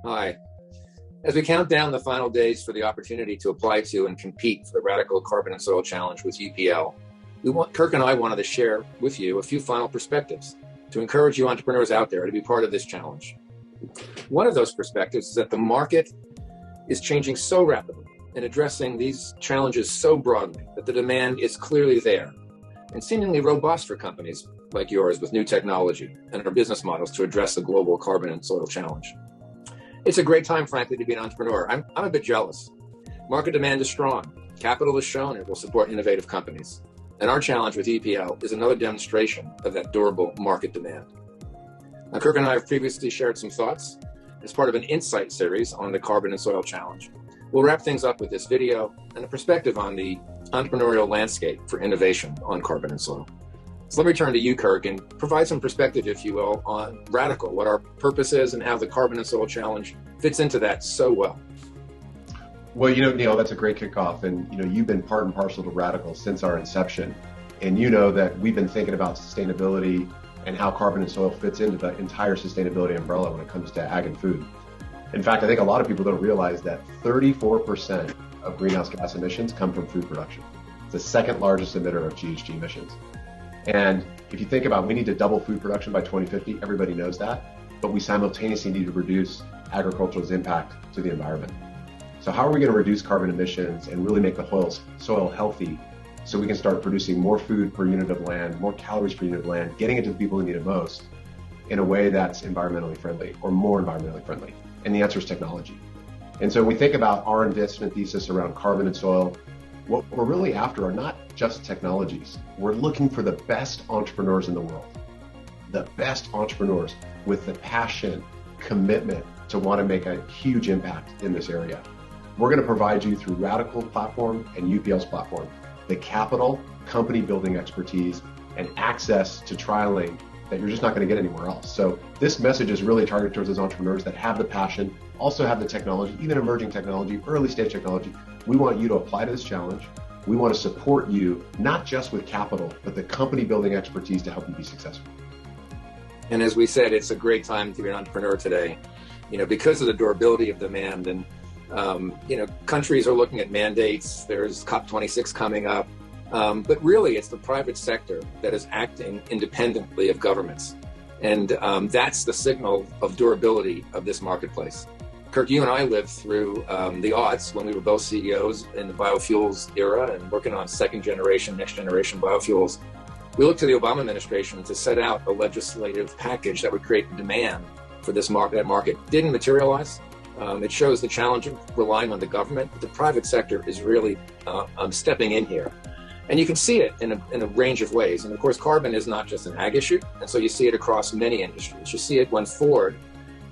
Hi. As we count down the final days for the opportunity to apply to and compete for the Radicle Carbon Soil Challenge with UPL, Kirk and I wanted to share with you a few final perspectives to encourage you entrepreneurs out there to be part of this challenge. One of those perspectives is that the market is changing so rapidly and addressing these challenges so broadly that the demand is clearly there and seemingly robust for companies like yours with new technology and our business models to address the global carbon and soil challenge. It's a great time, frankly, to be an entrepreneur. I'm a bit jealous. Market demand is strong. Capital is shown it will support innovative companies. And our challenge with UPL is another demonstration of that durable market demand. Now, Kirk and I have previously shared some thoughts as part of an insight series on the Carbon and Soil Challenge. We'll wrap things up with this video and a perspective on the entrepreneurial landscape for innovation on carbon and soil. So let me turn to you, Kirk, and provide some perspective, if you will, on Radicle, what our purpose is and how the Carbon and Soil Challenge fits into that so well. Well, Neal, that's a great kickoff. And, you've been part and parcel to Radicle since our inception. And you know that we've been thinking about sustainability and how carbon and soil fits into the entire sustainability umbrella when it comes to ag and food. In fact, I think a lot of people don't realize that 34% of greenhouse gas emissions come from food production. It's the second largest emitter of GHG emissions. And if you think about, we need to double food production by 2050, everybody knows that, but we simultaneously need to reduce agriculture's impact to the environment. So how are we going to reduce carbon emissions and really make the soil healthy so we can start producing more food per unit of land, more calories per unit of land, getting it to the people who need it most in a way that's environmentally friendly or more environmentally friendly? And the answer is technology. And so when we think about our investment thesis around carbon and soil, what we're really after are not just technologies. We're looking for the best entrepreneurs in the world, the best entrepreneurs with the passion, commitment to want to make a huge impact in this area. We're going to provide you through Radicle platform and UPL's platform, the capital, company building expertise, and access to trialing that you're just not going to get anywhere else. So this message is really targeted towards those entrepreneurs that have the passion, also have the technology, even emerging technology, early stage technology. We want you to apply to this challenge. We want to support you, not just with capital, but the company building expertise to help you be successful. And as we said, it's a great time to be an entrepreneur today, because of the durability of demand. And, countries are looking at mandates. There's COP26 coming up. But really, it's the private sector that is acting independently of governments. And that's the signal of durability of this marketplace. Kirk, you and I lived through the aughts when we were both CEOs in the biofuels era and working on second generation, next generation biofuels. We looked to the Obama administration to set out a legislative package that would create demand for this market. That market didn't materialize. It shows the challenge of relying on the government, but the private sector is really stepping in here. And you can see it in a range of ways. And of course, carbon is not just an ag issue. And so you see it across many industries. You see it when Ford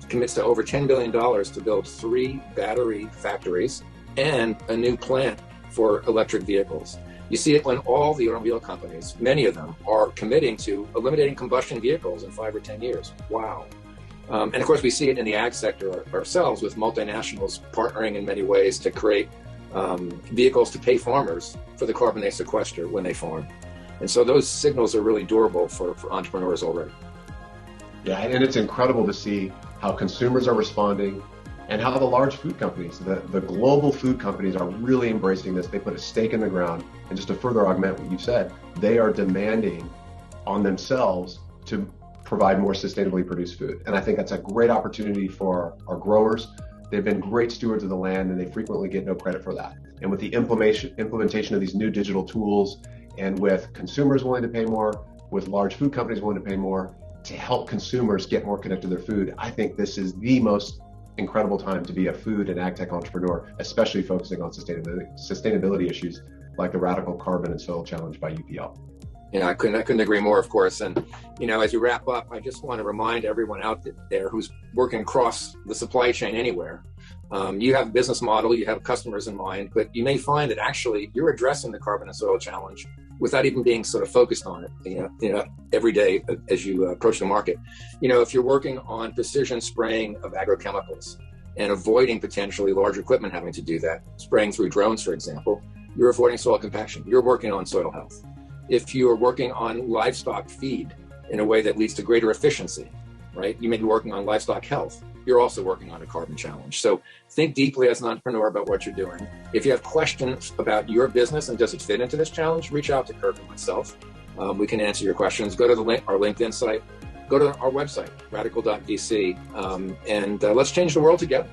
commits to over $10 billion to build 3 battery factories and a new plant for electric vehicles. You see it when all the automobile companies, many of them, are committing to eliminating combustion vehicles in 5 or 10 years. Wow. And of course, we see it in the ag sector ourselves with multinationals partnering in many ways to create vehicles to pay farmers for the carbon they sequester when they farm. And so those signals are really durable for entrepreneurs already. Yeah, and it's incredible to see how consumers are responding and how the large food companies, the global food companies are really embracing this. They put a stake in the ground. And just to further augment what you said, they are demanding on themselves to provide more sustainably produced food. And I think that's a great opportunity for our growers. They've been great stewards of the land and they frequently get no credit for that. And with the implementation of these new digital tools and with consumers willing to pay more, with large food companies willing to pay more to help consumers get more connected to their food, I think this is the most incredible time to be a food and ag tech entrepreneur, especially focusing on sustainability issues like the Radicle Carbon and Soil Challenge by UPL. Yeah, I couldn't agree more, of course. And, as you wrap up, I just want to remind everyone out there who's working across the supply chain anywhere, you have a business model, you have customers in mind, but you may find that actually you're addressing the carbon and soil challenge without even being sort of focused on it, every day as you approach the market. If you're working on precision spraying of agrochemicals and avoiding potentially large equipment having to do that, spraying through drones, for example, you're avoiding soil compaction. You're working on soil health. If you are working on livestock feed in a way that leads to greater efficiency, right? You may be working on livestock health. you're also working on a carbon challenge. So think deeply as an entrepreneur about what you're doing. If you have questions about your business and does it fit into this challenge, reach out to Kirk and myself. We can answer your questions. Go to our LinkedIn site. Go to our website, radical.vc, and let's change the world together.